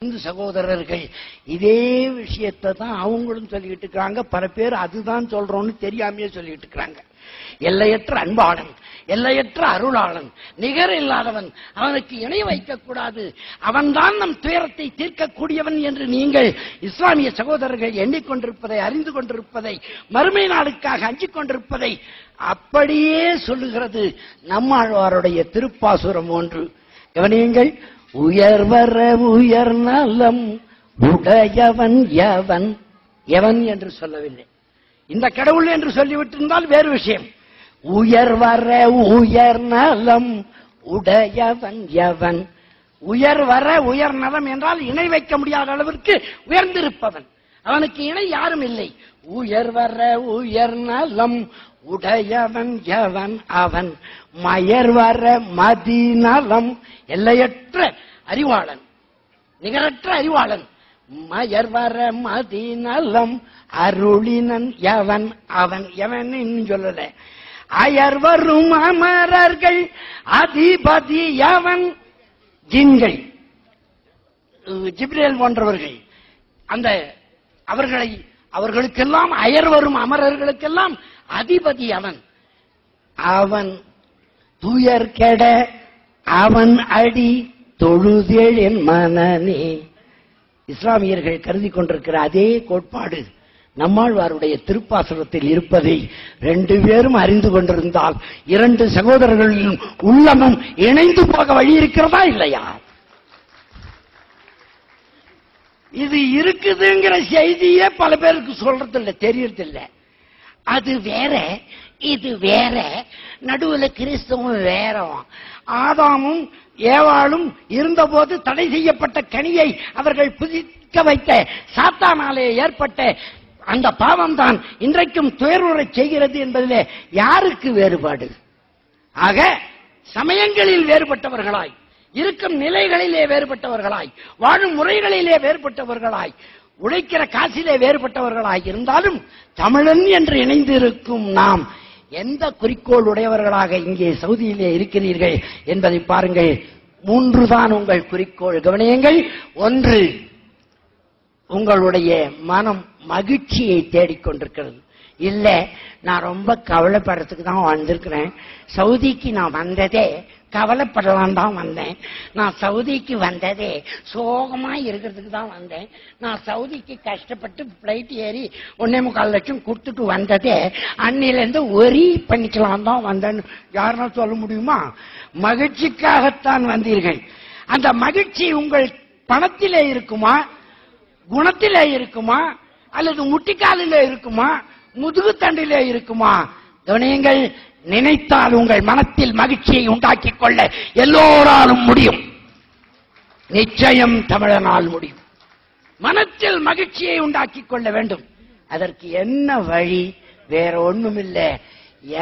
இந்து சகோதரர்கள் இதே விஷயத்தை தான் அவங்களும் சொல்லிட்டு இருக்காங்க. பல பேர் அதுதான் சொல்றோம்னு தெரியாமையே சொல்லிட்டு இருக்காங்க. எல்லையற்ற அன்பாளன், எல்லையற்ற அருளாளன், நிகர் இல்லாதவன், அவனுக்கு இணை வைக்க கூடாது, அவன்தான் நம் துயரத்தை தீர்க்கக்கூடியவன் என்று நீங்கள் இஸ்லாமிய சகோதரர்கள் எண்ணிக்கொண்டிருப்பதை, அறிந்து கொண்டிருப்பதை, மறுமை நாளுக்காக அஞ்சிக் கொண்டிருப்பதை அப்படியே சொல்லுகிறது நம்மாழ்வாருடைய திருப்பாசுரம் ஒன்று. கவனியுங்கள். உயர்வர உயர் நலம் உடையவன் எவன், எவன் என்று சொல்லவில்லை. இந்த கடவுள் என்று சொல்லிவிட்டிருந்தால் வேறு விஷயம். உயர்வர உயர் நலம் உடையவன் எவன். உயர்வர உயர் நலம் என்றால் இணை வைக்க முடியாத அளவிற்கு உயர்ந்திருப்பவன், அவனுக்கு இணை யாரும் இல்லை. உயர்வர உயர் நலம் உடையவன் எவன், அவன் மயர்வர மதிநலம், எல்லையற்ற அறிவாளன், நிகரற்ற அறிவாளன், மயர்வர மதிநலம் அருளினன் எவன், அவன் எவன் சொல்லல. அயர்வரும் அமரர்கள் அதிபதி எவன், ஜின்கள், ஜிப்ரேல் போன்றவர்கள், அந்த அவர்களுக்கெல்லாம் அயர்வரும் அமரர்களுக்கெல்லாம் அதிபதி அவன். அவன் துயர் கெட அவன் அடி தொழுதேன் மனனே. இஸ்லாமியர்கள் கருதி கொண்டிருக்கிற அதே கோட்பாடு நம்மாழ்வாருடைய திருப்பாசுரத்தில் இருப்பதை ரெண்டு பேரும் அறிந்து கொண்டிருந்தால் இரண்டு சகோதரர்களின் உள்ளமும் இணைந்து போக வழி இருக்கிறதா இல்லையா? இது இருக்குதுங்கிற செய்தியே பல பேருக்கு சொல்றது இல்லை, தெரியறதில்லை. அது வேற, இது வேற, நடுவுல கிறிஸ்துவும் வேற. ஆதாமும் ஏவாளும் இருந்தபோது தடை செய்யப்பட்ட கனியை அவர்கள் புதிக்க வைத்த சாத்தானாலே ஏற்பட்ட அந்த பாவம் தான் இன்றைக்கும் துயருறை செய்கிறது என்பதிலே யாருக்கு வேறுபாடு? ஆக சமயங்களில் வேறுபட்டவர்களாய், இருக்கும் நிலைகளிலே வேறுபட்டவர்களாய், வாழும் முறைகளிலே வேறுபட்டவர்களாய், உழைக்கிற காசிலே வேறுபட்டவர்களாய் இருந்தாலும் தமிழன் என்று இணைந்திருக்கும் நாம் எந்த குறிக்கோள் உடையவர்களாக இங்கே சவுதியிலே இருக்கிறீர்கள் என்பதை பாருங்கள். மூன்று தான் உங்கள் குறிக்கோள். கவனியுங்கள். ஒன்று, உங்களுடைய மனம் மகிழ்ச்சியை தேடிக்கொண்டிருக்கிறது. இல்ல, நான் ரொம்ப கவலைப்படுறதுக்கு தான் வந்திருக்கிறேன், சவுதிக்கு நான் வந்ததே கவலைப்படலாம் தான் வந்தேன், நான் சவுதிக்கு வந்ததே சோகமா இருக்கிறதுக்கு தான் வந்தேன், நான் சவுதிக்கு கஷ்டப்பட்டு பிளைட் ஏறி 1.25 லட்சம் கொடுத்துட்டு வந்ததே அன்னிலிருந்து ஒரி பண்ணிக்கலாம் தான் வந்தேன்னு யாருன்னா சொல்ல முடியுமா? மகிழ்ச்சிக்காகத்தான் வந்தீர்கள். அந்த மகிழ்ச்சி உங்கள் பணத்திலே இருக்குமா, குணத்திலே இருக்குமா, அல்லது முட்டிக்காலிலே இருக்குமா, முதுகு தண்டிலே இருக்குமா? கவனியுங்கள். நினைத்தால் உங்கள் மனத்தில் மகிழ்ச்சியை உண்டாக்கிக் கொள்ள எல்லோராலும் முடியும். நிச்சயம் தமிழனால் முடியும். மனத்தில் மகிழ்ச்சியை உண்டாக்கிக் கொள்ள வேண்டும். அதற்கு என்ன வழி? வேற ஒண்ணுமில்லை.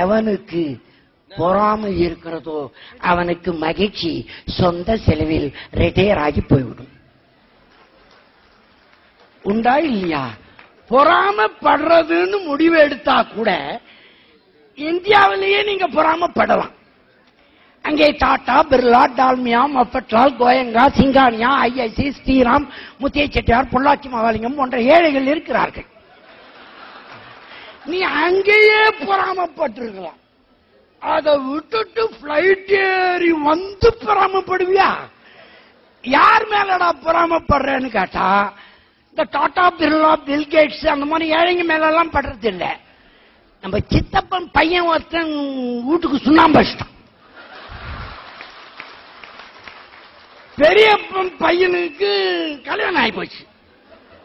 எவனுக்கு பொறாமை இருக்கிறதோ அவனுக்கு மகிழ்ச்சி சொந்த செலவில் ரிட்டையர் ஆகி போய்விடும். உண்டா இல்லையா? பொறாமப்படுறதுன்னு முடிவு எடுத்தா கூட இந்தியாவிலேயே நீங்க பொறாமப்படலாம். அங்கே டாடா, பிர்லா, டால்மியா, மஃபட்லால், கோயங்கா, சிங்கானியா, ஐஐசி, ஸ்ரீராம், முத்திய செட்டியார், பொள்ளாச்சி மகாலிங்கம் போன்ற ஏழைகள் இருக்கிறார்கள். நீ அங்கேயே பொறாமப்பட்டிருக்கலாம். அதை விட்டுட்டு பிளைட் ஏறி வந்து பொறாமப்படுவியா? யார் மேலடா பொறாமப்படுறேன்னு கேட்டா, இந்த டாடா, பிர்லா, பில்கேட்ஸ் அந்த மாதிரி ஏழைங்க மேல எல்லாம் படுறது இல்லை. நம்ம சித்தப்பன் பையன் ஒருத்தன் வீட்டுக்கு சுண்ணாம்பு வச்சிட்டான், பெரியப்பன் பையனுக்கு கல்யாணம் ஆகி போச்சு,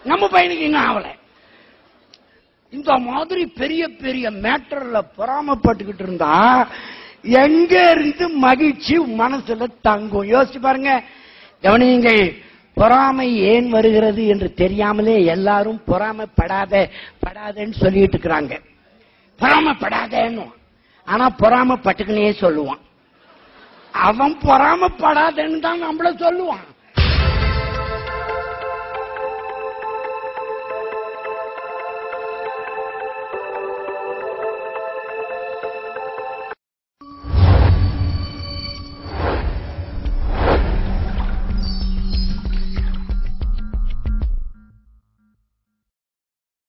நம்ம பையனுக்கு இன்னும் ஆகல. இந்த மாதிரி பெரிய பெரிய மேட்டர்ல பொறாமப்பட்டுக்கிட்டு இருந்தா எங்க இருந்து மகிழ்ச்சி மனசுல தங்கும்? யோசிச்சு பாருங்க. கவனியுங்கள். பொறாமை ஏன் வருகிறது என்று தெரியாமலே எல்லாரும் பொறாமப்படாதன்னு சொல்லிட்டு இருக்கிறாங்க. பொறாமப்படாதேன்னு, ஆனா பொறாமப்பட்டுக்குன்னே சொல்லுவான். அவன் பொறாமப்படாதேன்னு தான் நம்மள சொல்லுவான்.